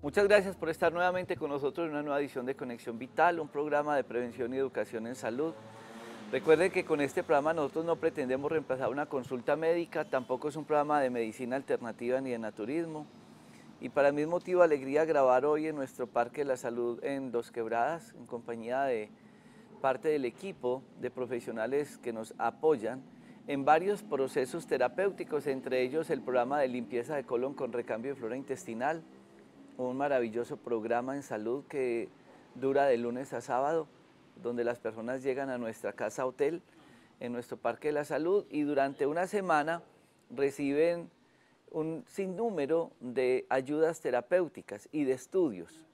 Muchas gracias por estar nuevamente con nosotros en una nueva edición de Conexión Vital, un programa de prevención y educación en salud. Recuerden que con este programa nosotros no pretendemos reemplazar una consulta médica, tampoco es un programa de medicina alternativa ni de naturismo. Y para mi motivo, alegría grabar hoy en nuestro Parque de la Salud en Dos Quebradas, en compañía de parte del equipo de profesionales que nos apoyan en varios procesos terapéuticos, entre ellos el programa de limpieza de colon con recambio de flora intestinal, un maravilloso programa en salud que dura de lunes a sábado, donde las personas llegan a nuestra casa hotel, en nuestro Parque de la Salud, y durante una semana reciben un sinnúmero de ayudas terapéuticas y de estudios.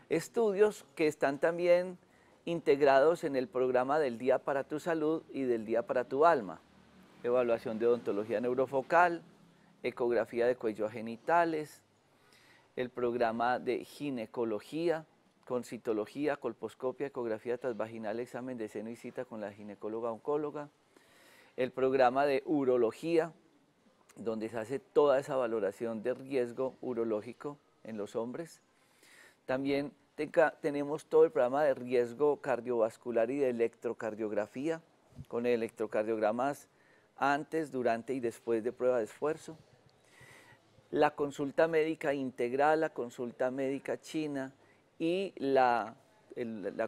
Estudios que están también integrados en el programa del Día para tu Salud y del Día para tu Alma. Evaluación de odontología neurofocal, ecografía de cuello a genitales, el programa de ginecología, con citología, colposcopia, ecografía transvaginal, examen de seno y cita con la ginecóloga oncóloga, el programa de urología, donde se hace toda esa valoración de riesgo urológico en los hombres. También tenemos todo el programa de riesgo cardiovascular y de electrocardiografía, con electrocardiogramas antes, durante y después de prueba de esfuerzo. La consulta médica integral, la consulta médica china y la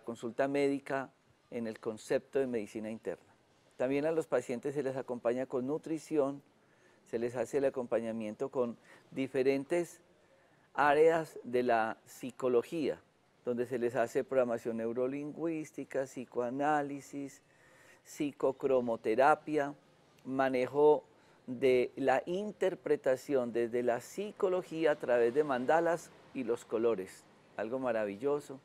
consulta médica en el concepto de medicina interna. También a los pacientes se les acompaña con nutrición, se les hace el acompañamiento con diferentes áreas de la psicología, donde se les hace programación neurolingüística, psicoanálisis, psicocromoterapia, manejo de la interpretación desde la psicología a través de mandalas y los colores, algo maravilloso.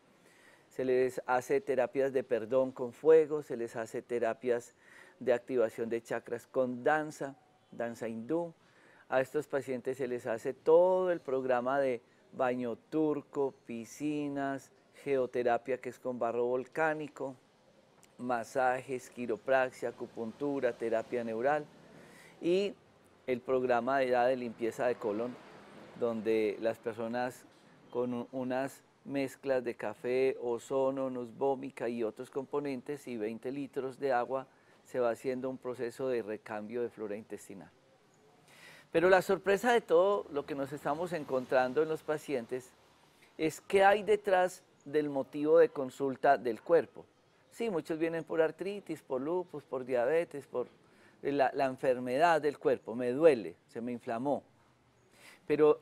Se les hace terapias de perdón con fuego, se les hace terapias de activación de chakras con danza, danza hindú. A estos pacientes se les hace todo el programa de baño turco, piscinas, geoterapia que es con barro volcánico, masajes, quiropraxia, acupuntura, terapia neural y el programa de limpieza de colon, donde las personas con unas mezclas de café, ozono, nus vomica y otros componentes y 20 litros de agua se va haciendo un proceso de recambio de flora intestinal. Pero la sorpresa de todo lo que nos estamos encontrando en los pacientes es qué hay detrás del motivo de consulta del cuerpo. Sí, muchos vienen por artritis, por lupus, por diabetes, por la enfermedad del cuerpo, me duele, se me inflamó. Pero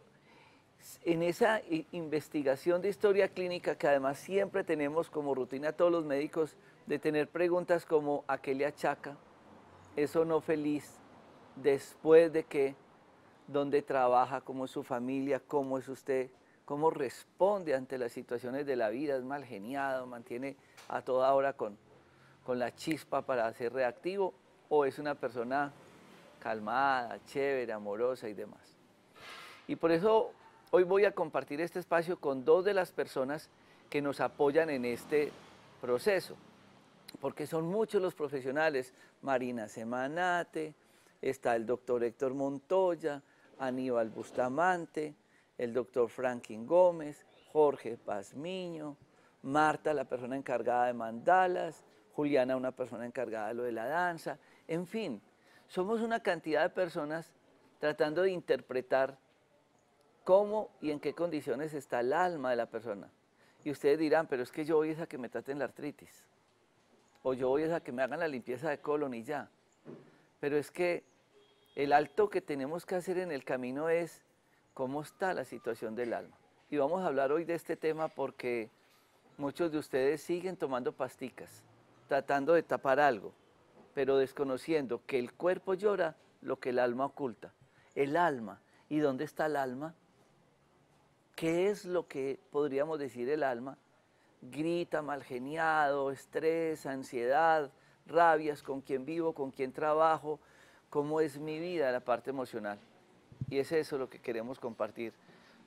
en esa investigación de historia clínica, que además siempre tenemos como rutina todos los médicos, de tener preguntas como ¿a qué le achaca? ¿Eso no feliz? ¿Después de qué? ¿Dónde trabaja? ¿Cómo es su familia? ¿Cómo es usted? ¿Cómo responde ante las situaciones de la vida? ¿Es mal geniado? ¿Mantiene a toda hora con la chispa para ser reactivo? ¿O es una persona calmada, chévere, amorosa y demás? Y por eso hoy voy a compartir este espacio con dos de las personas que nos apoyan en este proceso, porque son muchos los profesionales. Marina Semanate, está el doctor Héctor Montoya, Aníbal Bustamante, el doctor Franklin Gómez, Jorge Pazmiño, Marta, la persona encargada de mandalas, Juliana, una persona encargada de lo de la danza, en fin, somos una cantidad de personas tratando de interpretar cómo y en qué condiciones está el alma de la persona. Y ustedes dirán, pero es que yo voy a que me traten la artritis, o yo voy a que me hagan la limpieza de colon y ya. Pero es que el alto que tenemos que hacer en el camino es cómo está la situación del alma. Y vamos a hablar hoy de este tema porque muchos de ustedes siguen tomando pasticas, tratando de tapar algo, pero desconociendo que el cuerpo llora lo que el alma oculta. El alma. ¿Y dónde está el alma? ¿Qué es lo que podríamos decir el alma? Grita, mal geniado, estrés, ansiedad, rabias, con quién vivo, con quién trabajo, cómo es mi vida, la parte emocional. Y es eso lo que queremos compartir.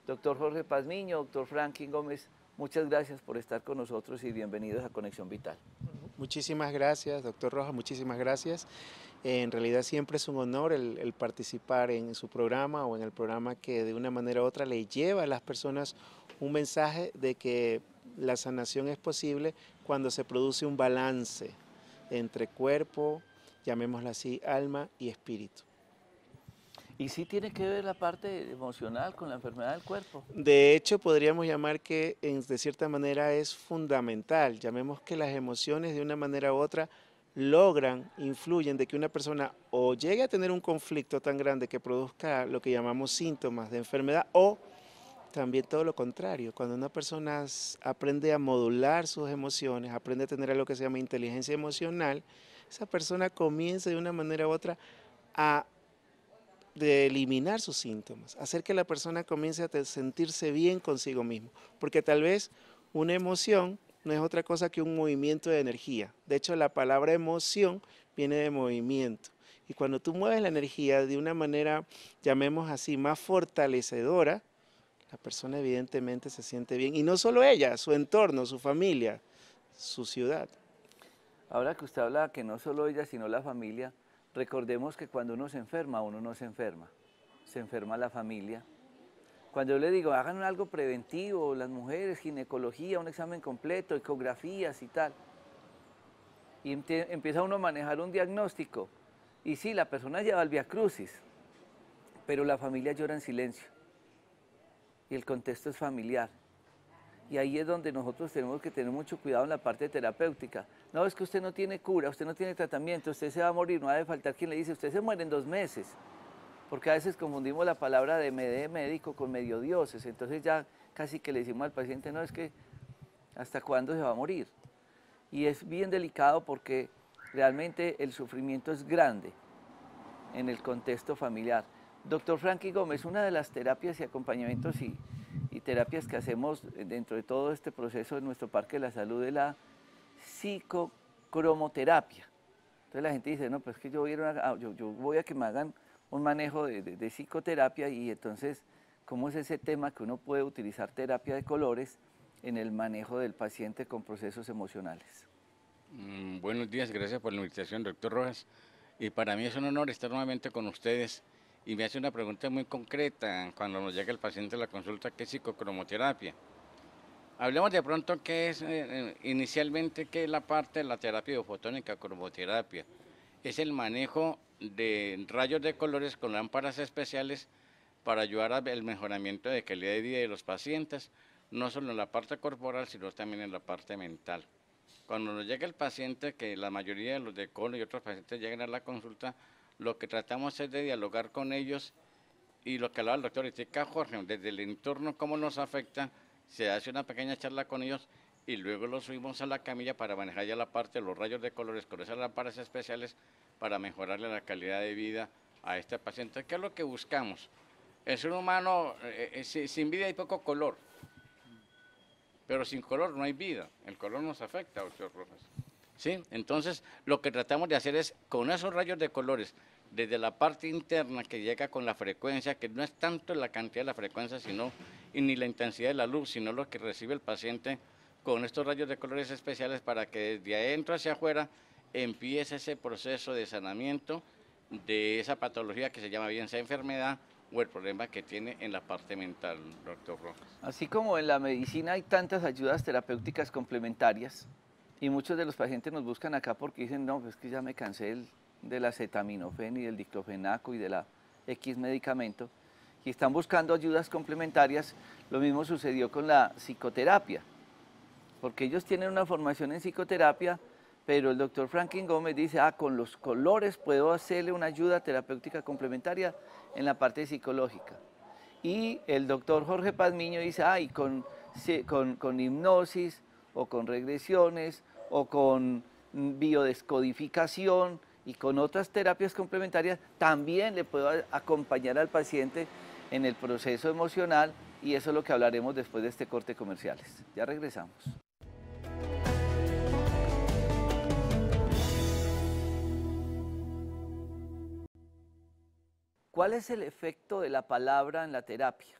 Doctor Jorge Pazmiño, doctor Franklin Gómez, muchas gracias por estar con nosotros y bienvenidos a Conexión Vital. Muchísimas gracias, doctor Rojas, muchísimas gracias. En realidad siempre es un honor el participar en su programa o en el programa que de una manera u otra le lleva a las personas un mensaje de que la sanación es posible cuando se produce un balance entre cuerpo, llamémoslo así, alma y espíritu. Y sí tiene que ver la parte emocional con la enfermedad del cuerpo. De hecho, podríamos llamar que de cierta manera es fundamental. Llamemos que las emociones de una manera u otra logran, influyen de que una persona o llegue a tener un conflicto tan grande que produzca lo que llamamos síntomas de enfermedad, o también todo lo contrario. Cuando una persona aprende a modular sus emociones, aprende a tener algo que se llama inteligencia emocional, esa persona comienza de una manera u otra a eliminar sus síntomas, hacer que la persona comience a sentirse bien consigo mismo, porque tal vez una emoción no es otra cosa que un movimiento de energía. De hecho, la palabra emoción viene de movimiento. Y cuando tú mueves la energía de una manera, llamemos así, más fortalecedora, la persona evidentemente se siente bien. Y no solo ella, su entorno, su familia, su ciudad. Ahora que usted habla que no solo ella, sino la familia, recordemos que cuando uno no se enferma la familia. Cuando yo le digo, hagan algo preventivo, las mujeres, ginecología, un examen completo, ecografías y tal, y empieza uno a manejar un diagnóstico, y sí, la persona lleva el viacrucis, pero la familia llora en silencio, y el contexto es familiar. Y ahí es donde nosotros tenemos que tener mucho cuidado en la parte terapéutica. No, es que usted no tiene cura, usted no tiene tratamiento, usted se va a morir, no ha de faltar quien le dice, usted se muere en 2 meses. Porque a veces confundimos la palabra de médico con medio dioses, entonces ya casi que le decimos al paciente, no, es que ¿hasta cuándo se va a morir? Y es bien delicado porque realmente el sufrimiento es grande en el contexto familiar. Doctor Frankie Gómez, una de las terapias y acompañamientos y terapias que hacemos dentro de todo este proceso de nuestro Parque de la Salud es la psicocromoterapia. Entonces la gente dice, no, pues es que yo voy a que me hagan un manejo de psicoterapia, y entonces, ¿cómo es ese tema que uno puede utilizar terapia de colores en el manejo del paciente con procesos emocionales? Buenos días, gracias por la invitación, doctor Rojas. Y para mí es un honor estar nuevamente con ustedes. Y me hace una pregunta muy concreta cuando nos llega el paciente a la consulta, ¿qué es psicocromoterapia? Hablemos de pronto qué es, inicialmente, qué es la parte de la terapia biofotónica cromoterapia. Es el manejo de rayos de colores con lámparas especiales para ayudar al mejoramiento de calidad de vida de los pacientes, no solo en la parte corporal, sino también en la parte mental. Cuando nos llega el paciente, que la mayoría de los de colon y otros pacientes llegan a la consulta, lo que tratamos es de dialogar con ellos, y lo que hablaba el doctor Itica Jorge, desde el entorno, cómo nos afecta, se hace una pequeña charla con ellos y luego los subimos a la camilla para manejar ya la parte de los rayos de colores con esas lámparas especiales para mejorarle la calidad de vida a este paciente. ¿Qué es lo que buscamos? El ser humano, sin vida hay poco color, pero sin color no hay vida. El color nos afecta, doctor Rojas. ¿Sí? Entonces, lo que tratamos de hacer es, con esos rayos de colores, desde la parte interna que llega con la frecuencia, que no es tanto la cantidad de la frecuencia, sino, y ni la intensidad de la luz, sino lo que recibe el paciente con estos rayos de colores especiales, para que desde adentro hacia afuera empiece ese proceso de sanamiento de esa patología que se llama bien esa enfermedad o el problema que tiene en la parte mental, doctor Rojas. Así como en la medicina hay tantas ayudas terapéuticas complementarias, y muchos de los pacientes nos buscan acá porque dicen, no, pues que ya me cansé del acetaminofén y del diclofenaco y de la X medicamento, y están buscando ayudas complementarias. Lo mismo sucedió con la psicoterapia, porque ellos tienen una formación en psicoterapia, pero el doctor Franklin Gómez dice, con los colores puedo hacerle una ayuda terapéutica complementaria en la parte psicológica. Y el doctor Jorge Pazmiño dice, y con hipnosis, o con regresiones, o con biodescodificación, y con otras terapias complementarias, también le puedo acompañar al paciente en el proceso emocional, y eso es lo que hablaremos después de este corte comerciales. Ya regresamos. ¿Cuál es el efecto de la palabra en la terapia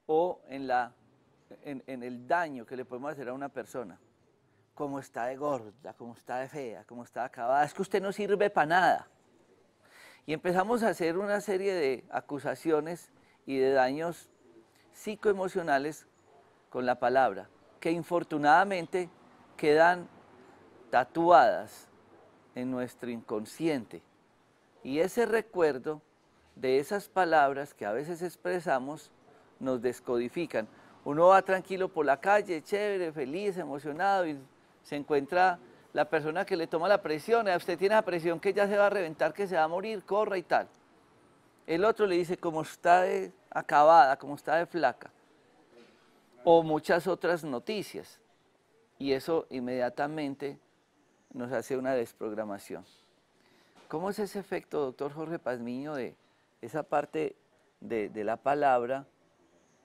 o en el daño que le podemos hacer a una persona? Cómo está de gorda, cómo está de fea, cómo está acabada, es que usted no sirve para nada. Y empezamos a hacer una serie de acusaciones y de daños psicoemocionales con la palabra, que infortunadamente quedan tatuadas en nuestro inconsciente. Y ese recuerdo de esas palabras que a veces expresamos nos descodifican. Uno va tranquilo por la calle, chévere, feliz, emocionado, y se encuentra la persona que le toma la presión. Usted tiene la presión que ya se va a reventar, que se va a morir, corra y tal. El otro le dice como está de acabada, como está de flaca. O muchas otras noticias. Y eso inmediatamente nos hace una desprogramación. ¿Cómo es ese efecto, doctor Jorge Pazmiño, de esa parte de la palabra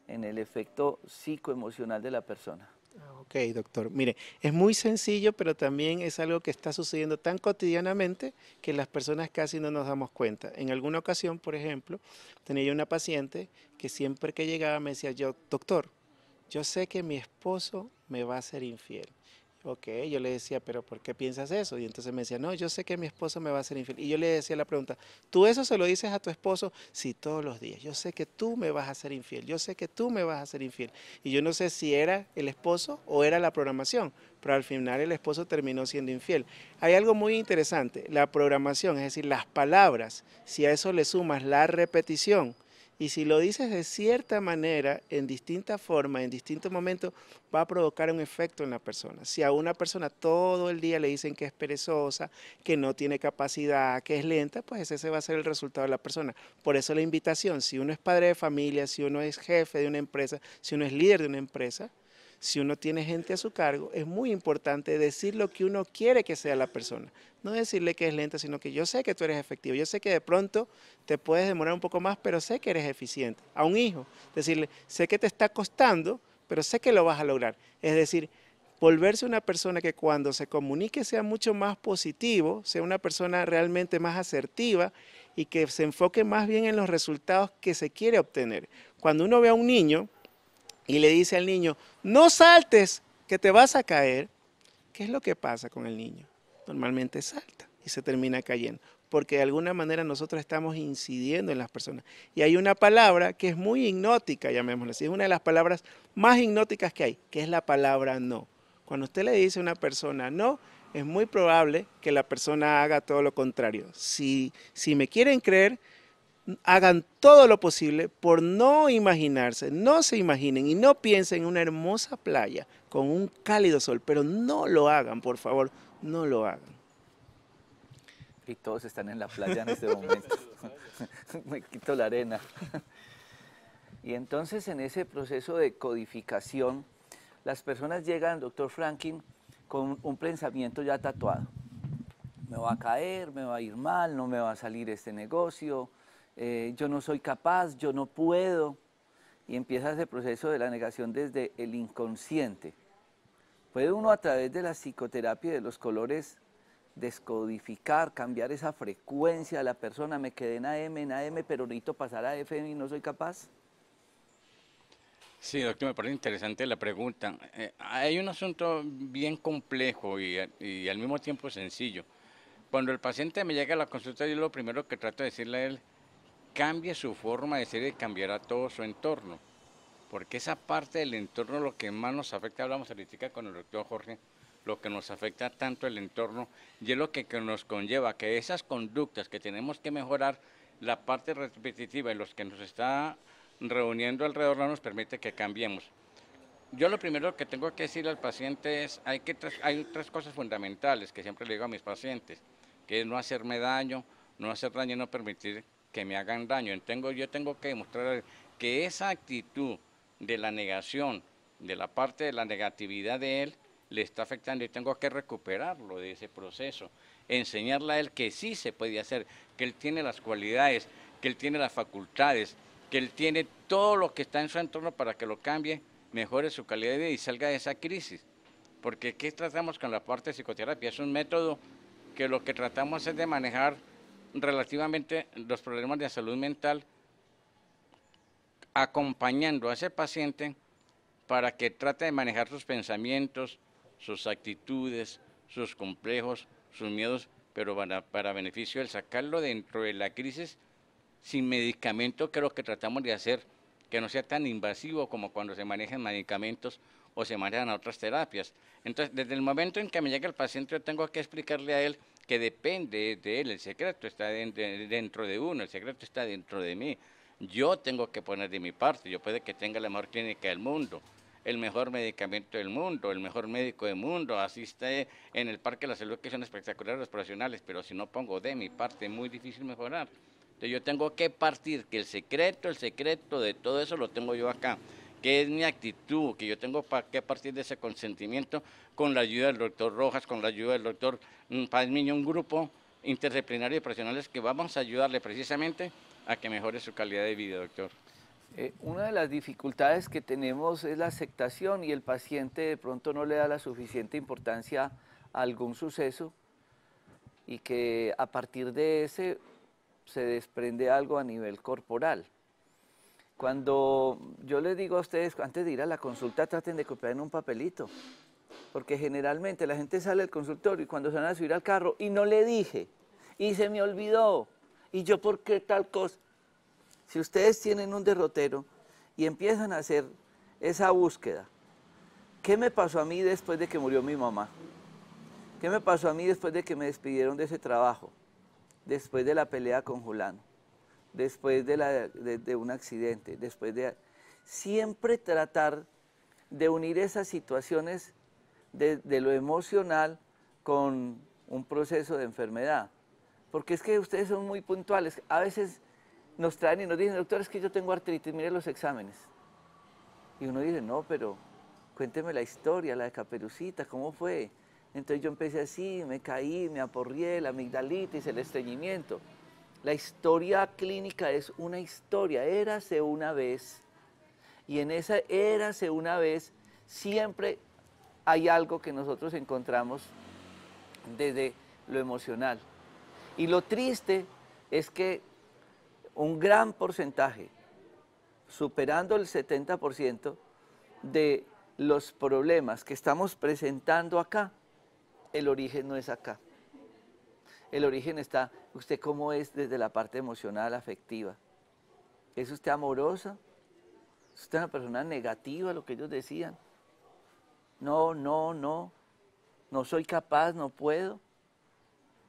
en el efecto psicoemocional de la persona? Ok, doctor. Mire, es muy sencillo, pero también es algo que está sucediendo tan cotidianamente que las personas casi no nos damos cuenta. En alguna ocasión, por ejemplo, tenía yo una paciente que siempre que llegaba me decía yo, doctor, yo sé que mi esposo me va a ser infiel. Ok, yo le decía, pero ¿por qué piensas eso? Y entonces me decía, no, yo sé que mi esposo me va a ser infiel. Y yo le decía la pregunta, ¿tú eso se lo dices a tu esposo? Sí, todos los días. Yo sé que tú me vas a ser infiel, yo sé que tú me vas a ser infiel. Y yo no sé si era el esposo o era la programación, pero al final el esposo terminó siendo infiel. Hay algo muy interesante, la programación, es decir, las palabras, si a eso le sumas la repetición, y si lo dices de cierta manera, en distinta forma, en distintos momentos, va a provocar un efecto en la persona. Si a una persona todo el día le dicen que es perezosa, que no tiene capacidad, que es lenta, pues ese va a ser el resultado de la persona. Por eso la invitación, si uno es padre de familia, si uno es jefe de una empresa, si uno es líder de una empresa, si uno tiene gente a su cargo, es muy importante decir lo que uno quiere que sea la persona. No decirle que es lenta, sino que yo sé que tú eres efectivo, yo sé que de pronto te puedes demorar un poco más, pero sé que eres eficiente. A un hijo, decirle, sé que te está costando, pero sé que lo vas a lograr. Es decir, volverse una persona que cuando se comunique sea mucho más positivo, sea una persona realmente más asertiva y que se enfoque más bien en los resultados que se quiere obtener. Cuando uno ve a un niño y le dice al niño, no saltes, que te vas a caer, ¿qué es lo que pasa con el niño? Normalmente salta y se termina cayendo, porque de alguna manera nosotros estamos incidiendo en las personas. Y hay una palabra que es muy hipnótica, llamémosla así, es una de las palabras más hipnóticas que hay, que es la palabra no. Cuando usted le dice a una persona no, es muy probable que la persona haga todo lo contrario. Si me quieren creer, hagan todo lo posible por no imaginarse, no se imaginen y no piensen en una hermosa playa con un cálido sol, pero no lo hagan, por favor, no lo hagan. Y todos están en la playa en este momento. Me quito la arena. Y entonces en ese proceso de codificación, las personas llegan, doctor Franklin, con un pensamiento ya tatuado. Me va a caer, me va a ir mal, no me va a salir este negocio, yo no soy capaz, yo no puedo. Y empieza ese proceso de la negación desde el inconsciente. Puede uno a través de la psicoterapia y de los colores descodificar, cambiar esa frecuencia de la persona. Me quedé en AM, pero necesito pasar a FM y no soy capaz. Sí, doctor, me parece interesante la pregunta. Hay un asunto bien complejo y al mismo tiempo sencillo. Cuando el paciente me llega a la consulta, yo lo primero que trato de decirle a él, cambie su forma de ser y cambiará todo su entorno. Porque esa parte del entorno lo que más nos afecta, hablamos ahorita con el doctor Jorge, lo que nos afecta tanto el entorno y es lo que nos conlleva que esas conductas que tenemos que mejorar, la parte repetitiva y los que nos está reuniendo alrededor no nos permite que cambiemos. Yo lo primero que tengo que decirle al paciente es, hay tres cosas fundamentales que siempre le digo a mis pacientes, que es no hacerme daño, no hacer daño y no permitir que me hagan daño. Yo tengo que demostrar que esa actitud de la negación, de la parte de la negatividad de él, le está afectando y tengo que recuperarlo de ese proceso. Enseñarle a él que sí se puede hacer, que él tiene las cualidades, que él tiene las facultades, que él tiene todo lo que está en su entorno para que lo cambie, mejore su calidad de vida y salga de esa crisis. Porque ¿qué tratamos con la parte de psicoterapia? Es un método que lo que tratamos es de manejar relativamente los problemas de salud mental, acompañando a ese paciente para que trate de manejar sus pensamientos, sus actitudes, sus complejos, sus miedos, pero para beneficio del sacarlo dentro de la crisis sin medicamento, que es lo que tratamos de hacer, que no sea tan invasivo como cuando se manejan medicamentos o se manejan otras terapias. Entonces, desde el momento en que me llega el paciente, yo tengo que explicarle a él que depende de él, el secreto está dentro de uno, el secreto está dentro de mí. Yo tengo que poner de mi parte, yo puede que tenga la mejor clínica del mundo, el mejor medicamento del mundo, el mejor médico del mundo, así esté en el Parque de la Salud, que son espectaculares los profesionales, pero si no pongo de mi parte, es muy difícil mejorar. Entonces yo tengo que partir, que el secreto de todo eso lo tengo yo acá, que es mi actitud, que yo tengo que partir de ese consentimiento con la ayuda del doctor Rojas, con la ayuda del doctor Pazmiño, un grupo interdisciplinario de profesionales que vamos a ayudarle precisamente a que mejore su calidad de vida, doctor. Una de las dificultades que tenemos es la aceptación y el paciente de pronto no le da la suficiente importancia a algún suceso y que a partir de ese se desprende algo a nivel corporal. Cuando yo les digo a ustedes, antes de ir a la consulta, traten de copiar en un papelito, porque generalmente la gente sale del consultorio y cuando se van a subir al carro, y no le dije, y se me olvidó, y yo por qué tal cosa. Si ustedes tienen un derrotero y empiezan a hacer esa búsqueda, ¿qué me pasó a mí después de que murió mi mamá? ¿Qué me pasó a mí después de que me despidieron de ese trabajo? Después de la pelea con Julano, después de un accidente, después de... Siempre tratar de unir esas situaciones de lo emocional con un proceso de enfermedad. Porque es que ustedes son muy puntuales. A veces nos traen y nos dicen, doctor, es que yo tengo artritis, mire los exámenes. Y uno dice, no, pero cuénteme la historia, la de Caperucita, ¿cómo fue? Entonces yo empecé así, me caí, me aporrié, la amigdalitis, el estreñimiento. La historia clínica es una historia, érase una vez. Y en esa érase una vez siempre hay algo que nosotros encontramos desde lo emocional. Y lo triste es que un gran porcentaje, superando el 70% de los problemas que estamos presentando acá, el origen no es acá. El origen está, usted cómo es desde la parte emocional, afectiva. ¿Es usted amorosa? ¿Es usted una persona negativa, lo que ellos decían? No, no, no, no soy capaz, no puedo.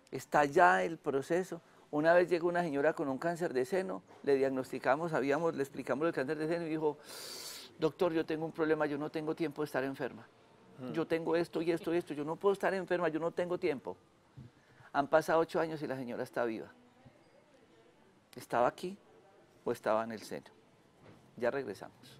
Está ya el proceso. Una vez llegó una señora con un cáncer de seno, le diagnosticamos, le explicamos el cáncer de seno y dijo, doctor, yo tengo un problema, yo no tengo tiempo de estar enferma. Yo tengo esto y esto y esto, yo no puedo estar enferma, yo no tengo tiempo. Han pasado 8 años y la señora está viva. ¿Estaba aquí o estaba en el seno? Ya regresamos.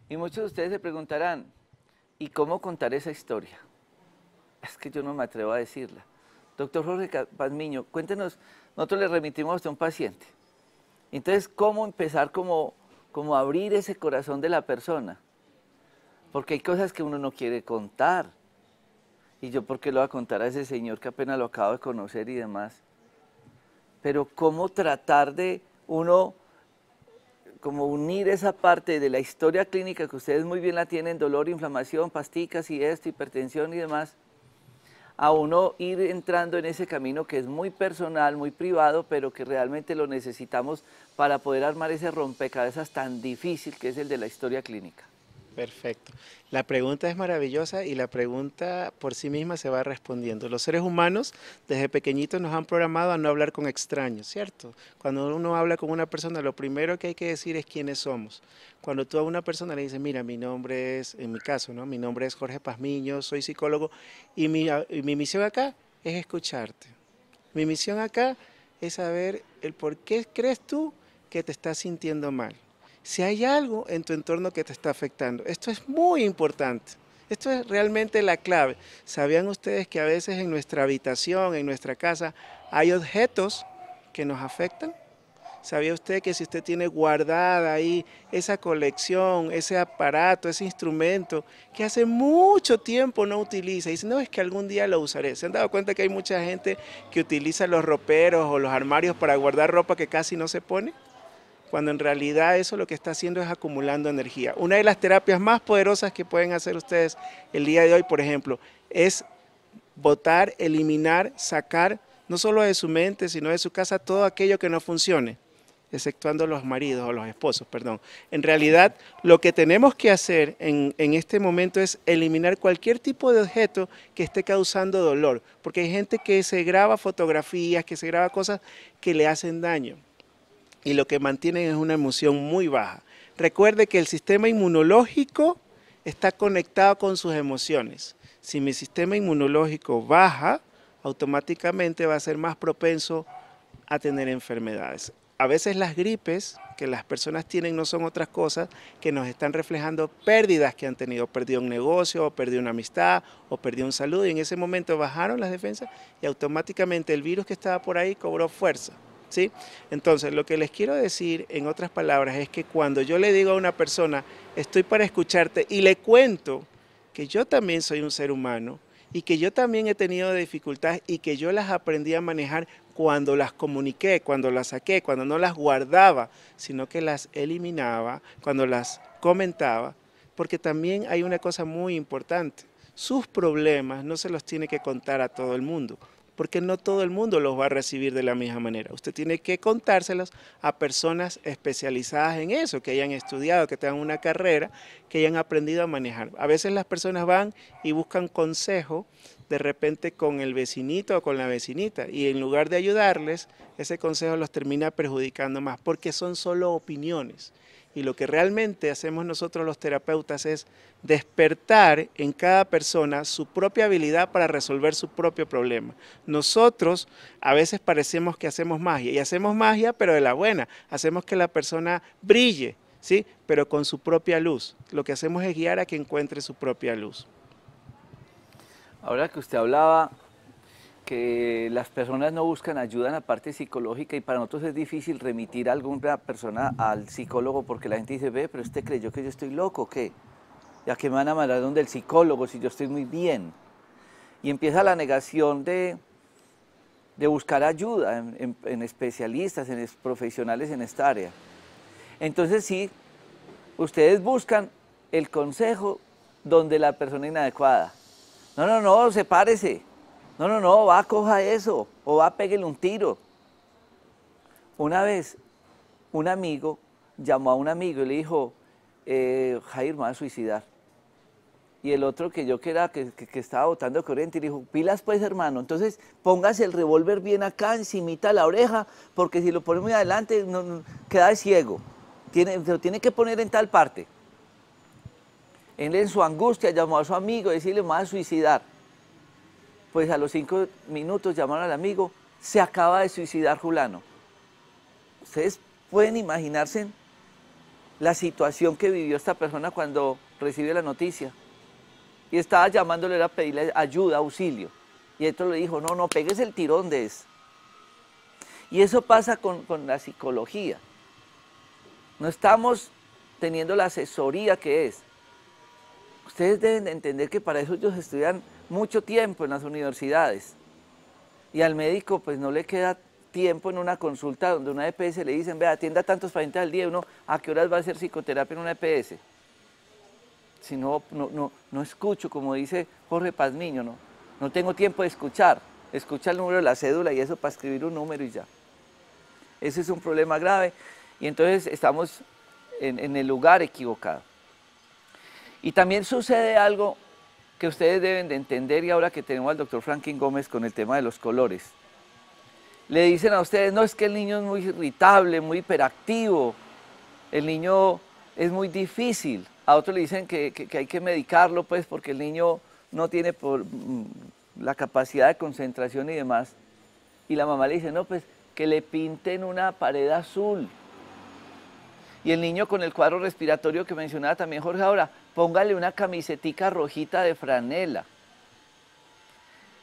Y muchos de ustedes se preguntarán, ¿y cómo contar esa historia? Es que yo no me atrevo a decirla. Doctor Jorge Pazmiño, cuéntenos, nosotros le remitimos a usted un paciente. Entonces, ¿cómo empezar como abrir ese corazón de la persona? Porque hay cosas que uno no quiere contar. Y yo, ¿por qué lo voy a contar a ese señor que apenas lo acabo de conocer y demás? Pero ¿cómo tratar de uno, como unir esa parte de la historia clínica que ustedes muy bien la tienen, dolor, inflamación, pasticas y esto, hipertensión y demás, a uno ir entrando en ese camino que es muy personal, muy privado, pero que realmente lo necesitamos para poder armar ese rompecabezas tan difícil que es el de la historia clínica? Perfecto. La pregunta es maravillosa y la pregunta por sí misma se va respondiendo. Los seres humanos desde pequeñitos nos han programado a no hablar con extraños, ¿cierto? Cuando uno habla con una persona, lo primero que hay que decir es quiénes somos. Cuando tú a una persona le dices, mira, mi nombre es, en mi caso, ¿no? Mi nombre es Jorge Pazmiño, soy psicólogo y mi misión acá es escucharte. Mi misión acá es saber el por qué crees tú que te estás sintiendo mal. Si hay algo en tu entorno que te está afectando. Esto es muy importante. Esto es realmente la clave. ¿Sabían ustedes que a veces en nuestra habitación, en nuestra casa, hay objetos que nos afectan? ¿Sabía usted que si usted tiene guardada ahí esa colección, ese aparato, ese instrumento que hace mucho tiempo no utiliza y dice, no, es que algún día lo usaré? ¿Se han dado cuenta que hay mucha gente que utiliza los roperos o los armarios para guardar ropa que casi no se pone? Cuando en realidad eso lo que está haciendo es acumulando energía. Una de las terapias más poderosas que pueden hacer ustedes el día de hoy, por ejemplo, es botar, eliminar, sacar, no solo de su mente, sino de su casa, todo aquello que no funcione, exceptuando los maridos o los esposos, perdón. En realidad, lo que tenemos que hacer en este momento es eliminar cualquier tipo de objeto que esté causando dolor, porque hay gente que se graba fotografías, que se graba cosas que le hacen daño y lo que mantienen es una emoción muy baja. Recuerde que el sistema inmunológico está conectado con sus emociones. Si mi sistema inmunológico baja, automáticamente va a ser más propenso a tener enfermedades. A veces las gripes que las personas tienen no son otras cosas que nos están reflejando pérdidas que han tenido, perdió un negocio, o perdió una amistad, o perdió un salud, y en ese momento bajaron las defensas y automáticamente el virus que estaba por ahí cobró fuerza, ¿sí? Entonces, lo que les quiero decir, en otras palabras, es que cuando yo le digo a una persona, estoy para escucharte, y le cuento que yo también soy un ser humano, y que yo también he tenido dificultades y que yo las aprendí a manejar cuando las comuniqué, cuando las saqué, cuando no las guardaba, sino que las eliminaba, cuando las comentaba, porque también hay una cosa muy importante, sus problemas no se los tiene que contar a todo el mundo, porque no todo el mundo los va a recibir de la misma manera. Usted tiene que contárselos a personas especializadas en eso, que hayan estudiado, que tengan una carrera, que hayan aprendido a manejar. A veces las personas van y buscan consejo de repente con el vecinito o con la vecinita, y en lugar de ayudarles, ese consejo los termina perjudicando más, porque son solo opiniones. Y lo que realmente hacemos nosotros los terapeutas es despertar en cada persona su propia habilidad para resolver su propio problema. Nosotros a veces parecemos que hacemos magia, y hacemos magia pero de la buena, hacemos que la persona brille, ¿sí? Pero con su propia luz. Lo que hacemos es guiar a que encuentre su propia luz. Ahora que usted hablaba que las personas no buscan ayuda en la parte psicológica y para nosotros es difícil remitir a alguna persona al psicólogo porque la gente dice, ve, pero usted creyó que yo estoy loco, ¿o qué? ¿Ya que me van a mandar donde el psicólogo si yo estoy muy bien? Y empieza la negación de buscar ayuda en especialistas, en profesionales en esta área. Entonces sí, ustedes buscan el consejo donde la persona inadecuada. No, no, no, sepárese. No, no, no, va, coja eso, o va, péguele un tiro. Una vez, un amigo llamó a un amigo y le dijo, Jair, me va a suicidar. Y el otro que yo que era, que estaba botando corriente, y le dijo, pilas pues, hermano, entonces póngase el revólver bien acá, encimita de la oreja, porque si lo pone muy adelante, queda ciego. Lo tiene que poner en tal parte. Él en su angustia llamó a su amigo y decirle, me va a suicidar. Pues a los 5 minutos llamaron al amigo, se acaba de suicidar Julano. Ustedes pueden imaginarse la situación que vivió esta persona cuando recibe la noticia. Y estaba llamándole a pedirle ayuda, auxilio. Y esto le dijo, no, no, pegues el tirón de eso. Y eso pasa con la psicología. No estamos teniendo la asesoría que es. Ustedes deben de entender que para eso ellos estudian mucho tiempo en las universidades. Y al médico pues no le queda tiempo en una consulta donde una EPS le dicen, vea, atienda tantos pacientes al día, uno, ¿a qué horas va a hacer psicoterapia en una EPS? Si no, no escucho, como dice Jorge Pazmiño, no tengo tiempo de escuchar. Escucha el número de la cédula y eso para escribir un número y ya. Ese es un problema grave y entonces estamos en el lugar equivocado. Y también sucede algo que ustedes deben de entender y ahora que tenemos al doctor Franklin Gómez con el tema de los colores. Le dicen a ustedes, no, es que el niño es muy irritable, muy hiperactivo, el niño es muy difícil. A otros le dicen que hay que medicarlo pues porque el niño no tiene la capacidad de concentración y demás. Y la mamá le dice, no, pues que le pinten una pared azul. Y el niño con el cuadro respiratorio que mencionaba también Jorge ahora, póngale una camisetica rojita de franela.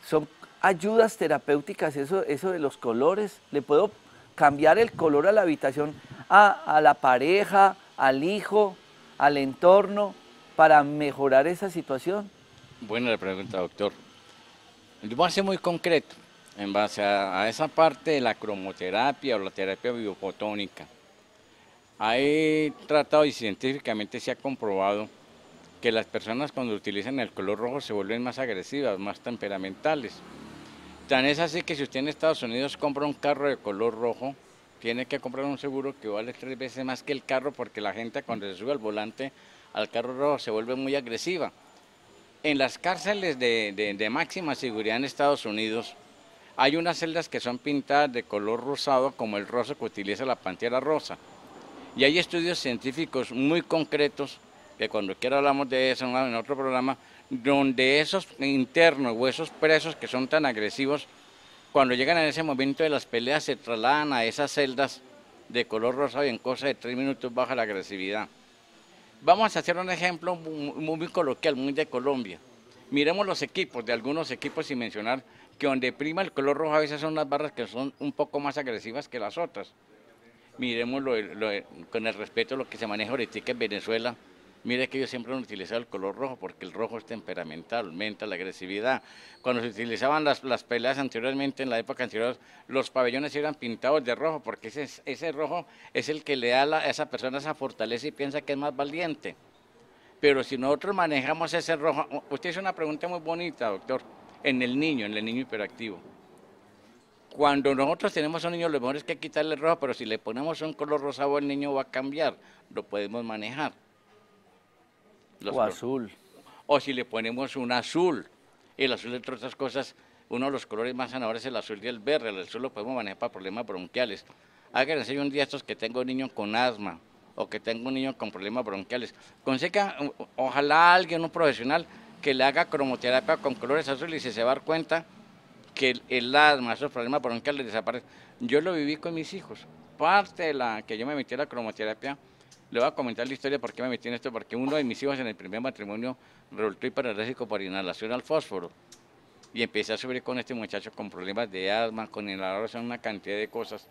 Son ayudas terapéuticas eso de los colores. Le puedo cambiar el color a la habitación, a la pareja, al hijo, al entorno, para mejorar esa situación. Buena la pregunta, doctor. Yo voy a ser muy concreto en base a esa parte de la cromoterapia o la terapia biofotónica. Hay tratado y científicamente se ha comprobado que las personas cuando utilizan el color rojo se vuelven más agresivas, más temperamentales. Tan es así que si usted en Estados Unidos compra un carro de color rojo, tiene que comprar un seguro que vale 3 veces más que el carro, porque la gente cuando se sube al volante al carro rojo se vuelve muy agresiva. En las cárceles de máxima seguridad en Estados Unidos hay unas celdas que son pintadas de color rosado, como el rosa que utiliza la pantera rosa. Y hay estudios científicos muy concretos, que cuando quiera hablamos de eso en otro programa, donde esos internos o esos presos que son tan agresivos, cuando llegan en ese momento de las peleas se trasladan a esas celdas de color rosado y en cosa de 3 minutos baja la agresividad. Vamos a hacer un ejemplo muy coloquial, muy de Colombia. Miremos los equipos, de algunos equipos sin mencionar, que donde prima el color rojo a veces son las barras que son un poco más agresivas que las otras. Miremos con el respeto a lo que se maneja ahorita en Venezuela. Mire que ellos siempre han utilizado el color rojo porque el rojo es temperamental, aumenta la agresividad. Cuando se utilizaban las peleas anteriormente, en la época anterior, los pabellones eran pintados de rojo porque ese rojo es el que le da a esa persona esa fortaleza y piensa que es más valiente. Pero si nosotros manejamos ese rojo, usted hizo una pregunta muy bonita, doctor, en el niño hiperactivo. Cuando nosotros tenemos a un niño, lo mejor es que quitarle el rojo, pero si le ponemos un color rosado, el niño va a cambiar, lo podemos manejar. O azul. O si le ponemos un azul. El azul, entre otras cosas, uno de los colores más sanadores es el azul y el verde. El azul lo podemos manejar para problemas bronquiales. Háganse un día estos que tengo un niño con asma o que tengo un niño con problemas bronquiales. Consiga, ojalá alguien, un profesional, que le haga cromoterapia con colores azules y se va a dar cuenta que el asma, esos problemas bronquiales desaparecen. Yo lo viví con mis hijos. Parte de la que yo me metí a la cromoterapia, le voy a comentar la historia por qué me metí en esto, porque uno de mis hijos en el primer matrimonio resultó hiperalérgico por inhalación al fósforo. Y empecé a sufrir con este muchacho con problemas de asma, con inhaladores, una cantidad de cosas.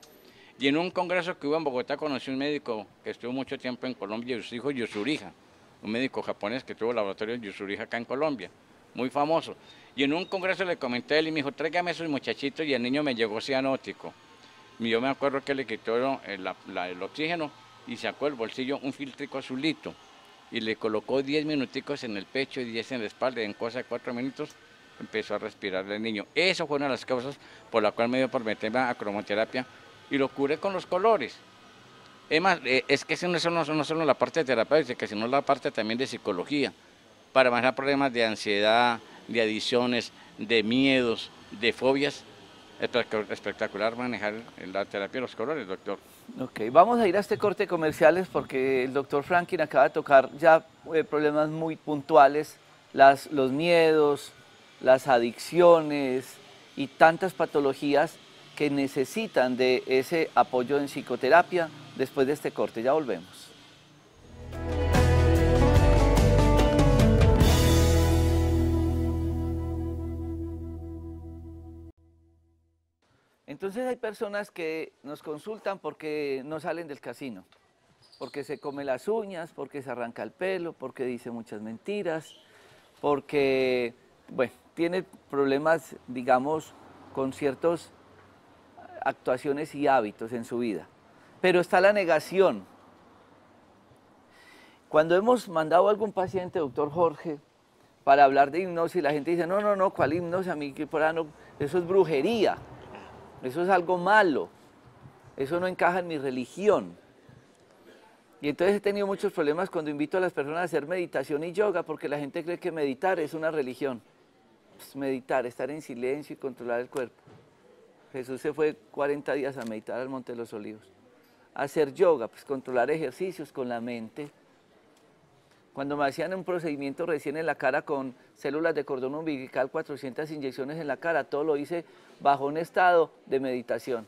Y en un congreso que hubo en Bogotá conocí un médico que estuvo mucho tiempo en Colombia, su hijo Yusuriha, un médico japonés que tuvo el laboratorio de Yusuriha acá en Colombia, muy famoso. Y en un congreso le comenté a él y me dijo, tráigame esos muchachitos, y el niño me llegó cianótico. Y yo me acuerdo que le quitó el oxígeno y sacó del bolsillo un filtrico azulito y le colocó 10 minuticos en el pecho y 10 en la espalda, y en cosa de 4 minutos empezó a respirar el niño. Eso fue una de las causas por la cual me dio por meterme a cromoterapia y lo curé con los colores. Es más, es que eso no es solo la parte terapéutica, sino la parte también de psicología, para manejar problemas de ansiedad, de adicciones, de miedos, de fobias. Es espectacular manejar la terapia de los colores, doctor. Ok, vamos a ir a este corte de comerciales porque el doctor Franklin acaba de tocar ya problemas muy puntuales, los miedos, las adicciones y tantas patologías que necesitan de ese apoyo en psicoterapia. Después de este corte, ya volvemos. Entonces hay personas que nos consultan porque no salen del casino, porque se come las uñas, porque se arranca el pelo, porque dice muchas mentiras, porque, bueno, tiene problemas, digamos, con ciertas actuaciones y hábitos en su vida. Pero está la negación. Cuando hemos mandado a algún paciente, doctor Jorge, para hablar de hipnosis, la gente dice, no, ¿cuál hipnosis? A mí, eso es brujería. Eso es algo malo, eso no encaja en mi religión. Y entonces he tenido muchos problemas cuando invito a las personas a hacer meditación y yoga, porque la gente cree que meditar es una religión. Pues meditar, estar en silencio y controlar el cuerpo. Jesús se fue 40 días a meditar al Monte de los Olivos. Hacer yoga, pues controlar ejercicios con la mente. Cuando me hacían un procedimiento recién en la cara con células de cordón umbilical, 400 inyecciones en la cara, todo lo hice bajo un estado de meditación,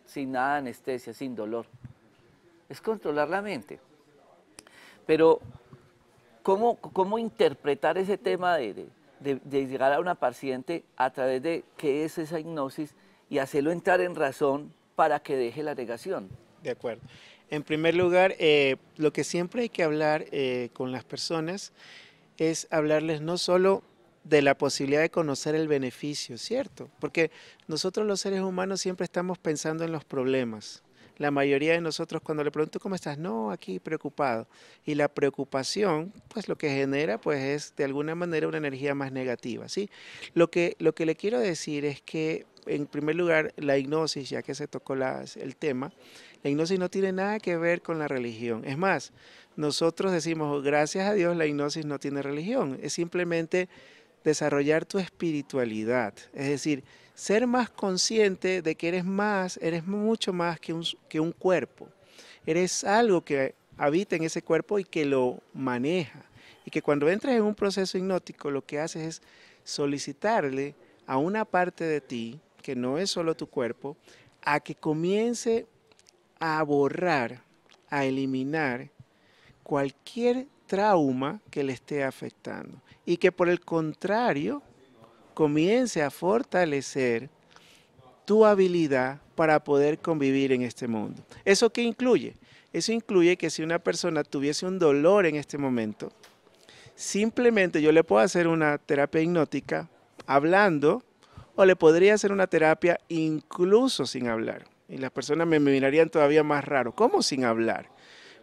sin nada de anestesia, sin dolor. Es controlar la mente. Pero, ¿cómo interpretar ese tema de llegar a una paciente a través de qué es esa hipnosis y hacerlo entrar en razón para que deje la negación? De acuerdo. En primer lugar, lo que siempre hay que hablar con las personas es hablarles no solo de la posibilidad de conocer el beneficio, ¿cierto? Porque nosotros los seres humanos siempre estamos pensando en los problemas. La mayoría de nosotros cuando le pregunto ¿cómo estás? No, aquí preocupado. Y la preocupación, pues lo que genera pues es de alguna manera una energía más negativa, ¿sí? Lo que le quiero decir es que en primer lugar la hipnosis, ya que se tocó el tema, la hipnosis no tiene nada que ver con la religión. Es más, nosotros decimos gracias a Dios la hipnosis no tiene religión, es simplemente desarrollar tu espiritualidad, es decir, ser más consciente de que eres mucho más que un cuerpo. Eres algo que habita en ese cuerpo y que lo maneja. Y que cuando entras en un proceso hipnótico, lo que haces es solicitarle a una parte de ti, que no es solo tu cuerpo, a que comience a borrar, a eliminar cualquier trauma que le esté afectando. Y que por el contrario, comience a fortalecer tu habilidad para poder convivir en este mundo. ¿Eso qué incluye? Eso incluye que si una persona tuviese un dolor en este momento, simplemente yo le puedo hacer una terapia hipnótica hablando o le podría hacer una terapia incluso sin hablar. Y las personas me mirarían todavía más raro. ¿Cómo sin hablar?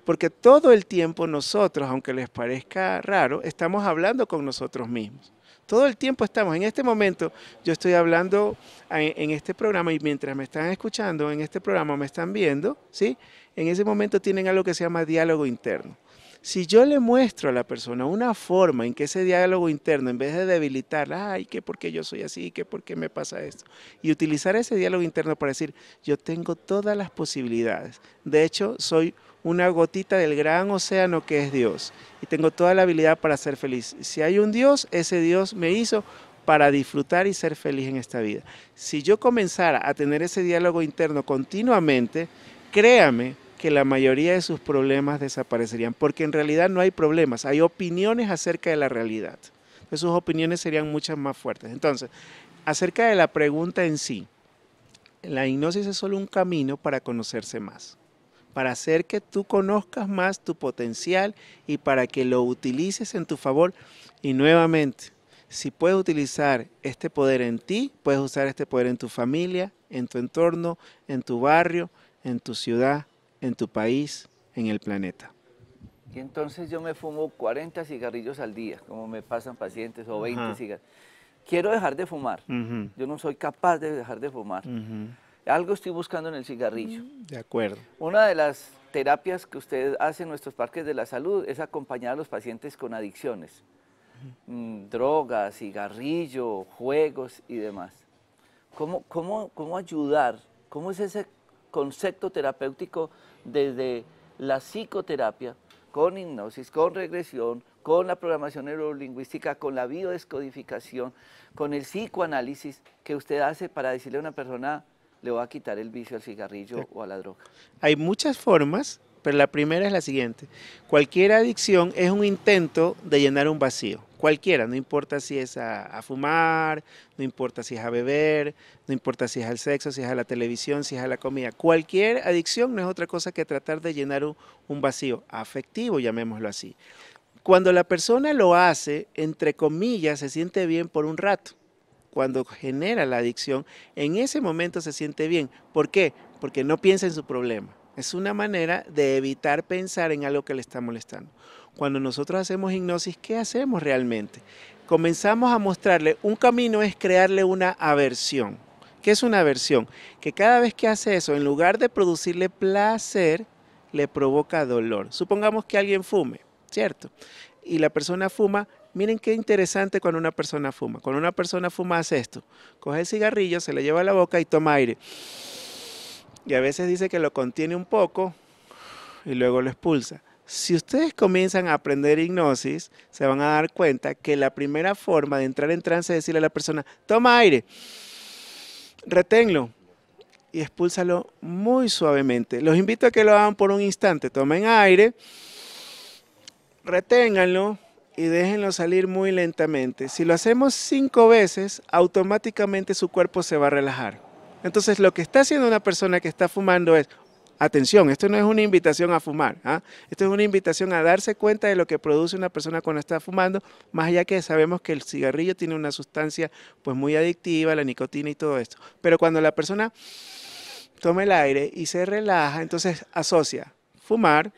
Porque todo el tiempo nosotros, aunque les parezca raro, estamos hablando con nosotros mismos. Todo el tiempo estamos, en este momento yo estoy hablando en este programa y mientras me están escuchando en este programa me están viendo, ¿sí? En ese momento tienen algo que se llama diálogo interno. Si yo le muestro a la persona una forma en que ese diálogo interno, en vez de debilitarla, ay, que por qué yo soy así, que por qué me pasa esto, y utilizar ese diálogo interno para decir, yo tengo todas las posibilidades. De hecho, soy una gotita del gran océano que es Dios y tengo toda la habilidad para ser feliz. Si hay un Dios, ese Dios me hizo para disfrutar y ser feliz en esta vida. Si yo comenzara a tener ese diálogo interno continuamente, créame que la mayoría de sus problemas desaparecerían, porque en realidad no hay problemas, hay opiniones acerca de la realidad. Entonces, sus opiniones serían muchas más fuertes. Entonces, acerca de la pregunta en sí, la hipnosis es solo un camino para conocerse más, para hacer que tú conozcas más tu potencial y para que lo utilices en tu favor. Y nuevamente, si puedes utilizar este poder en ti, puedes usar este poder en tu familia, en tu entorno, en tu barrio, en tu ciudad, en tu país, en el planeta. Y entonces yo me fumo 40 cigarrillos al día, como me pasan pacientes, o 20 cigarrillos. Quiero dejar de fumar. Yo no soy capaz de dejar de fumar. Algo estoy buscando en el cigarrillo. De acuerdo. Una de las terapias que usted hace en nuestros parques de la salud es acompañar a los pacientes con adicciones. Drogas, cigarrillo, juegos y demás. ¿Cómo ayudar? ¿Cómo es ese concepto terapéutico desde la psicoterapia, con hipnosis, con regresión, con la programación neurolingüística, con la biodescodificación, con el psicoanálisis que usted hace para decirle a una persona, le voy a quitar el vicio al cigarrillo o a la droga? Hay muchas formas, pero la primera es la siguiente. Cualquier adicción es un intento de llenar un vacío. Cualquiera, no importa si es a fumar, no importa si es a beber, no importa si es al sexo, si es a la televisión, si es a la comida. Cualquier adicción no es otra cosa que tratar de llenar un vacío afectivo, llamémoslo así. Cuando la persona lo hace, entre comillas, se siente bien por un rato. Cuando genera la adicción, en ese momento se siente bien. ¿Por qué? Porque no piensa en su problema. Es una manera de evitar pensar en algo que le está molestando. Cuando nosotros hacemos hipnosis, ¿qué hacemos realmente? Comenzamos a mostrarle, un camino es crearle una aversión. ¿Qué es una aversión? Que cada vez que hace eso, en lugar de producirle placer, le provoca dolor. Supongamos que alguien fume, ¿cierto? Y la persona fuma. Miren qué interesante cuando una persona fuma. Cuando una persona fuma hace esto. Coge el cigarrillo, se le lleva a la boca y toma aire. Y a veces dice que lo contiene un poco y luego lo expulsa. Si ustedes comienzan a aprender hipnosis, se van a dar cuenta que la primera forma de entrar en trance es decirle a la persona, toma aire, reténlo y expúlsalo muy suavemente. Los invito a que lo hagan por un instante. Tomen aire, reténganlo y déjenlo salir muy lentamente. Si lo hacemos 5 veces, automáticamente su cuerpo se va a relajar. Entonces, lo que está haciendo una persona que está fumando es, atención, esto no es una invitación a fumar, esto es una invitación a darse cuenta de lo que produce una persona cuando está fumando, más allá que sabemos que el cigarrillo tiene una sustancia pues muy adictiva, la nicotina y todo esto. Pero cuando la persona toma el aire y se relaja, entonces asocia fumar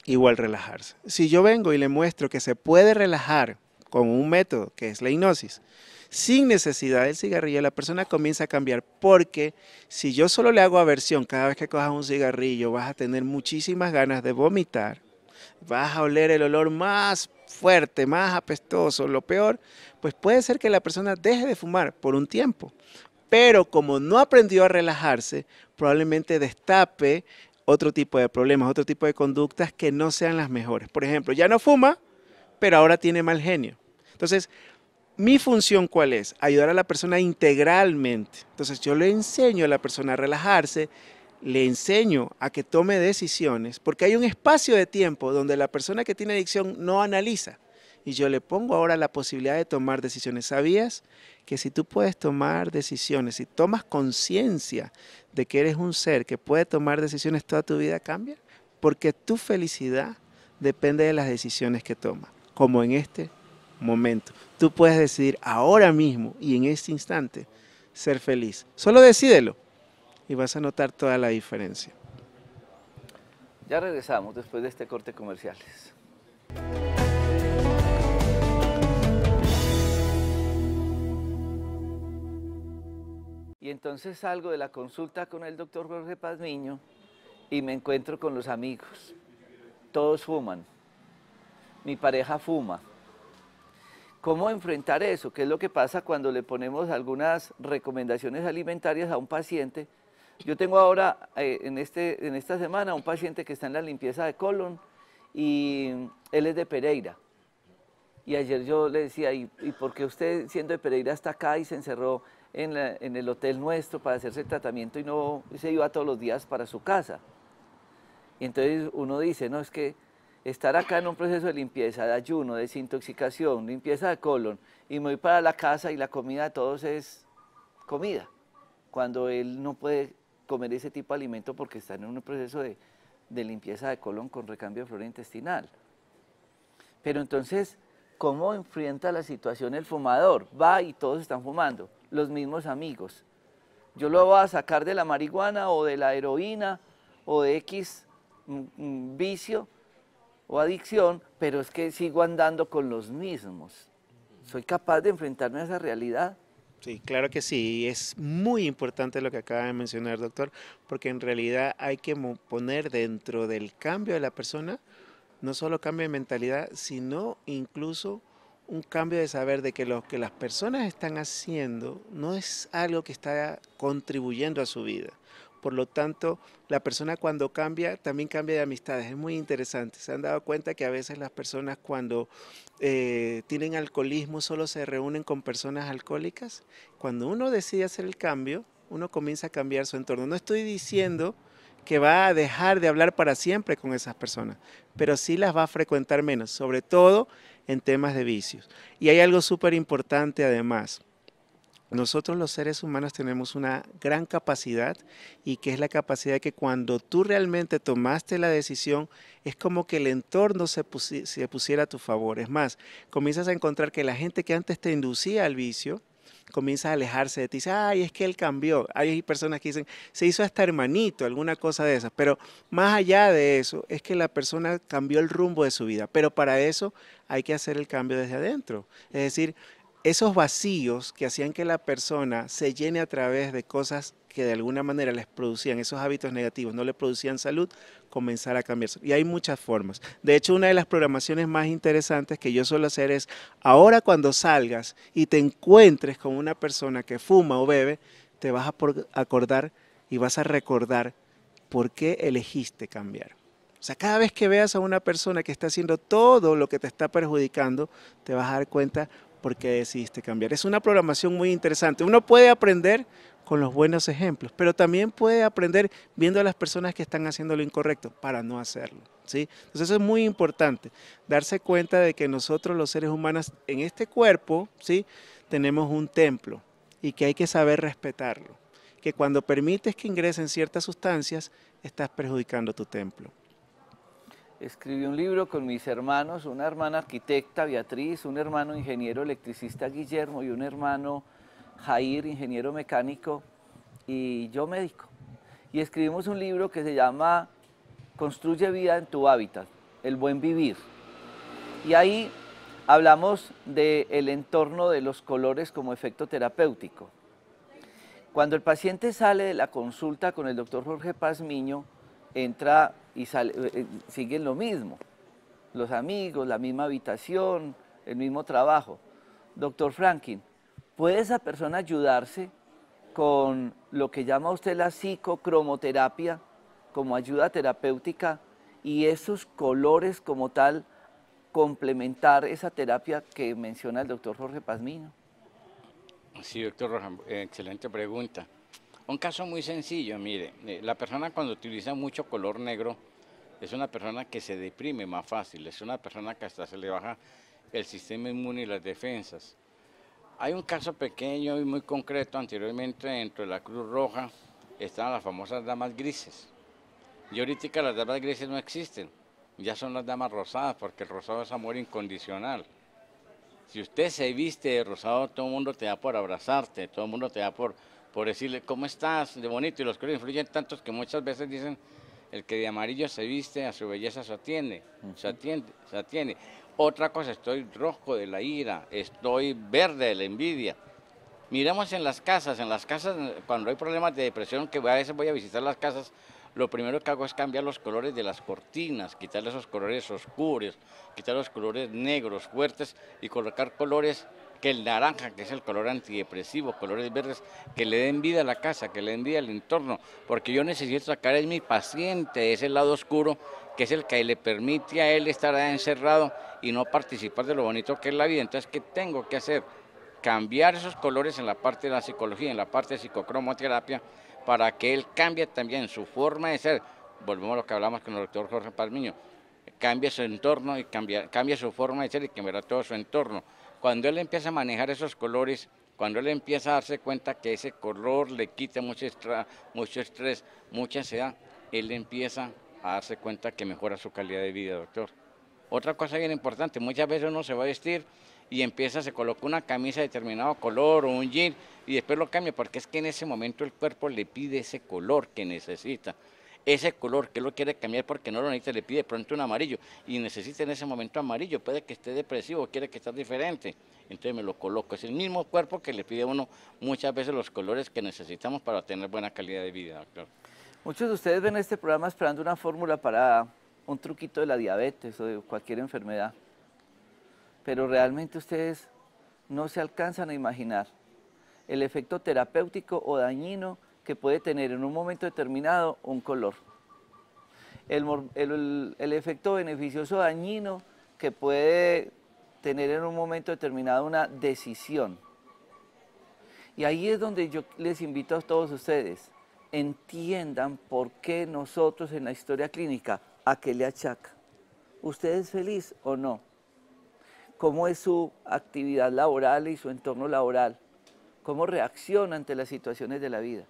igual relajarse. Si yo vengo y le muestro que se puede relajar con un método que es la hipnosis, sin necesidad del cigarrillo, la persona comienza a cambiar, porque si yo solo le hago aversión cada vez que cojas un cigarrillo, vas a tener muchísimas ganas de vomitar, vas a oler el olor más fuerte, más apestoso, lo peor, pues puede ser que la persona deje de fumar por un tiempo, pero como no aprendió a relajarse, probablemente destape otro tipo de problemas, otro tipo de conductas que no sean las mejores. Por ejemplo, ya no fuma, pero ahora tiene mal genio. Entonces, mi función, ¿cuál es? Ayudar a la persona integralmente. Entonces, yo le enseño a la persona a relajarse, le enseño a que tome decisiones, porque hay un espacio de tiempo donde la persona que tiene adicción no analiza. Y yo le pongo ahora la posibilidad de tomar decisiones. ¿Sabías que si tú puedes tomar decisiones, si tomas conciencia de que eres un ser que puede tomar decisiones, toda tu vida cambia? Porque tu felicidad depende de las decisiones que tomas, como en este momento. Tú puedes decidir ahora mismo y en este instante ser feliz. Solo decídelo y vas a notar toda la diferencia. Ya regresamos después de este corte comerciales. Y entonces salgo de la consulta con el doctor Jorge Pazmiño y me encuentro con los amigos. Todos fuman. Mi pareja fuma. ¿Cómo enfrentar eso? ¿Qué es lo que pasa cuando le ponemos algunas recomendaciones alimentarias a un paciente? Yo tengo ahora, en esta semana, un paciente que está en la limpieza de colon y él es de Pereira. Y ayer yo le decía, ¿y por qué usted siendo de Pereira está acá y se encerró en el hotel nuestro para hacerse el tratamiento y no se iba todos los días para su casa? Y entonces uno dice, no, es que estar acá en un proceso de limpieza, de ayuno, de desintoxicación, limpieza de colon, y me voy para la casa y la comida de todos es comida, cuando él no puede comer ese tipo de alimento porque está en un proceso de limpieza de colon con recambio de flora intestinal. Pero entonces, ¿cómo enfrenta la situación el fumador? Va y todos están fumando, los mismos amigos. Yo lo voy a sacar de la marihuana o de la heroína o de X vicio o adicción, pero es que sigo andando con los mismos. ¿Soy capaz de enfrentarme a esa realidad? Sí, claro que sí. Es muy importante lo que acaba de mencionar, doctor, porque en realidad hay que poner dentro del cambio de la persona no solo cambio de mentalidad, sino incluso un cambio de saber de que lo que las personas están haciendo no es algo que está contribuyendo a su vida. Por lo tanto, la persona cuando cambia, también cambia de amistades. Es muy interesante. Se han dado cuenta que a veces las personas cuando tienen alcoholismo solo se reúnen con personas alcohólicas. Cuando uno decide hacer el cambio, uno comienza a cambiar su entorno. No estoy diciendo que va a dejar de hablar para siempre con esas personas, pero sí las va a frecuentar menos, sobre todo en temas de vicios. Y hay algo súper importante además. Nosotros los seres humanos tenemos una gran capacidad y que es la capacidad de que cuando tú realmente tomaste la decisión, es como que el entorno se pusiera a tu favor. Es más, comienzas a encontrar que la gente que antes te inducía al vicio, comienza a alejarse de ti, dice, ay, es que él cambió. Hay personas que dicen, se hizo hasta hermanito, alguna cosa de esas, pero más allá de eso, es que la persona cambió el rumbo de su vida, pero para eso hay que hacer el cambio desde adentro. Es decir, esos vacíos que hacían que la persona se llene a través de cosas que de alguna manera les producían, esos hábitos negativos, no le producían salud, comenzar a cambiarse. Y hay muchas formas. De hecho, una de las programaciones más interesantes que yo suelo hacer es, ahora cuando salgas y te encuentres con una persona que fuma o bebe, te vas a acordar y vas a recordar por qué elegiste cambiar. O sea, cada vez que veas a una persona que está haciendo todo lo que te está perjudicando, te vas a dar cuenta por qué decidiste cambiar. Es una programación muy interesante. Uno puede aprender con los buenos ejemplos, pero también puede aprender viendo a las personas que están haciendo lo incorrecto para no hacerlo, ¿sí? Entonces eso es muy importante, darse cuenta de que nosotros los seres humanos en este cuerpo, ¿sí?, tenemos un templo y que hay que saber respetarlo, que cuando permites que ingresen ciertas sustancias, estás perjudicando tu templo. Escribí un libro con mis hermanos, una hermana arquitecta, Beatriz, un hermano ingeniero electricista, Guillermo, y un hermano, Jair, ingeniero mecánico, y yo médico. y escribimos un libro que se llama Construye vida en tu hábitat, el buen vivir. Y ahí hablamos del entorno de los colores como efecto terapéutico. Cuando el paciente sale de la consulta con el doctor Jorge Pazmiño, entra y sale, siguen lo mismo, los amigos, la misma habitación, el mismo trabajo. Doctor Franklin, ¿puede esa persona ayudarse con lo que llama usted la psicocromoterapia como ayuda terapéutica y esos colores como tal complementar esa terapia que menciona el doctor Jorge Pazmiño? Sí, doctor Rojas, excelente pregunta. Un caso muy sencillo, mire, la persona cuando utiliza mucho color negro es una persona que se deprime más fácil, es una persona que hasta se le baja el sistema inmune y las defensas. Hay un caso pequeño y muy concreto, anteriormente dentro de la Cruz Roja estaban las famosas damas grises. Y ahorita las damas grises no existen, ya son las damas rosadas, porque el rosado es amor incondicional. Si usted se viste de rosado, todo el mundo te da por abrazarte, todo el mundo te da por decirle, ¿cómo estás? De bonito. Y los colores influyen tantos que muchas veces dicen, el que de amarillo se viste, a su belleza se atiende, se atiende. Otra cosa, estoy rojo de la ira, estoy verde de la envidia. Miremos en las casas, cuando hay problemas de depresión, que a veces voy a visitar las casas, lo primero que hago es cambiar los colores de las cortinas, quitarle esos colores oscuros, quitar los colores negros fuertes y colocar colores que el naranja, que es el color antidepresivo, colores verdes, que le den vida a la casa, que le den vida al entorno, porque yo necesito sacar a mi paciente de ese lado oscuro, que es el que le permite a él estar ahí encerrado y no participar de lo bonito que es la vida. Entonces, ¿qué tengo que hacer? Cambiar esos colores en la parte de la psicología, en la parte de psicocromoterapia, para que él cambie también su forma de ser. Volvemos a lo que hablamos con el doctor Jorge Pazmiño, cambie su entorno y cambie su forma de ser y cambiará todo su entorno. Cuando él empieza a manejar esos colores, cuando él empieza a darse cuenta que ese color le quita mucho estrés, mucha ansiedad, él empieza a darse cuenta que mejora su calidad de vida, doctor. Otra cosa bien importante, muchas veces uno se va a vestir y se coloca una camisa de determinado color o un jean y después lo cambia, porque es que en ese momento el cuerpo le pide ese color que necesita. Ese color que él lo quiere cambiar porque no lo necesita, le pide pronto un amarillo y necesita en ese momento amarillo, puede que esté depresivo, quiere que esté diferente, entonces me lo coloco. Es el mismo cuerpo que le pide a uno muchas veces los colores que necesitamos para tener buena calidad de vida, doctor. Muchos de ustedes ven este programa esperando una fórmula para un truquito de la diabetes o de cualquier enfermedad, pero realmente ustedes no se alcanzan a imaginar el efecto terapéutico o dañino que puede tener en un momento determinado un color. El efecto beneficioso dañino que puede tener en un momento determinado una decisión. Y ahí es donde yo les invito a todos ustedes, entiendan por qué nosotros en la historia clínica, ¿a qué le achaca? ¿Usted es feliz o no? ¿Cómo es su actividad laboral y su entorno laboral? ¿Cómo reacciona ante las situaciones de la vida?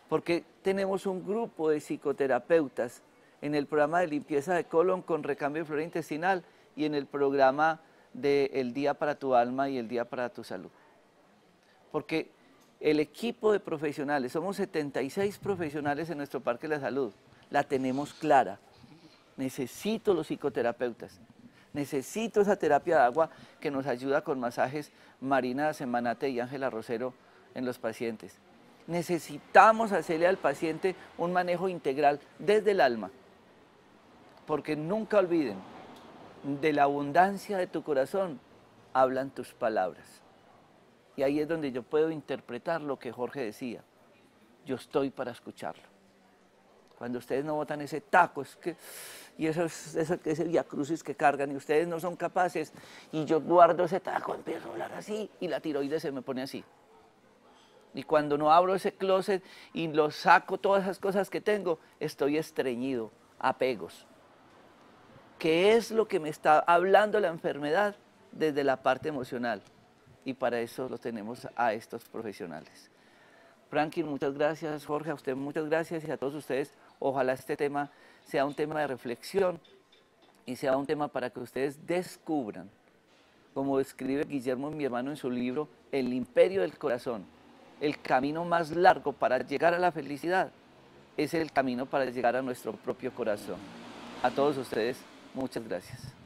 Porque tenemos un grupo de psicoterapeutas en el programa de limpieza de colon con recambio de flora intestinal y en el programa de El Día para tu Alma y El Día para tu Salud. Porque el equipo de profesionales, somos 76 profesionales en nuestro Parque de la Salud, la tenemos clara. Necesito los psicoterapeutas, necesito esa terapia de agua que nos ayuda con masajes Marina Semanate y Ángela Rosero en los pacientes. Necesitamos hacerle al paciente un manejo integral desde el alma, porque nunca olviden, de la abundancia de tu corazón hablan tus palabras. Y ahí es donde yo puedo interpretar lo que Jorge decía, yo estoy para escucharlo. Cuando ustedes no botan ese taco, y ese viacrucis que cargan, y ustedes no son capaces, y yo guardo ese taco, empiezo a hablar así, y la tiroides se me pone así. Y cuando no abro ese closet y lo saco todas esas cosas que tengo, estoy estreñido, apegos. ¿Qué es lo que me está hablando la enfermedad? Desde la parte emocional. Y para eso lo tenemos a estos profesionales. Franklin, muchas gracias. Jorge, a usted muchas gracias. Y a todos ustedes, ojalá este tema sea un tema de reflexión y sea un tema para que ustedes descubran, como escribe Guillermo, mi hermano, en su libro, El Imperio del Corazón, el camino más largo para llegar a la felicidad es el camino para llegar a nuestro propio corazón. A todos ustedes, muchas gracias.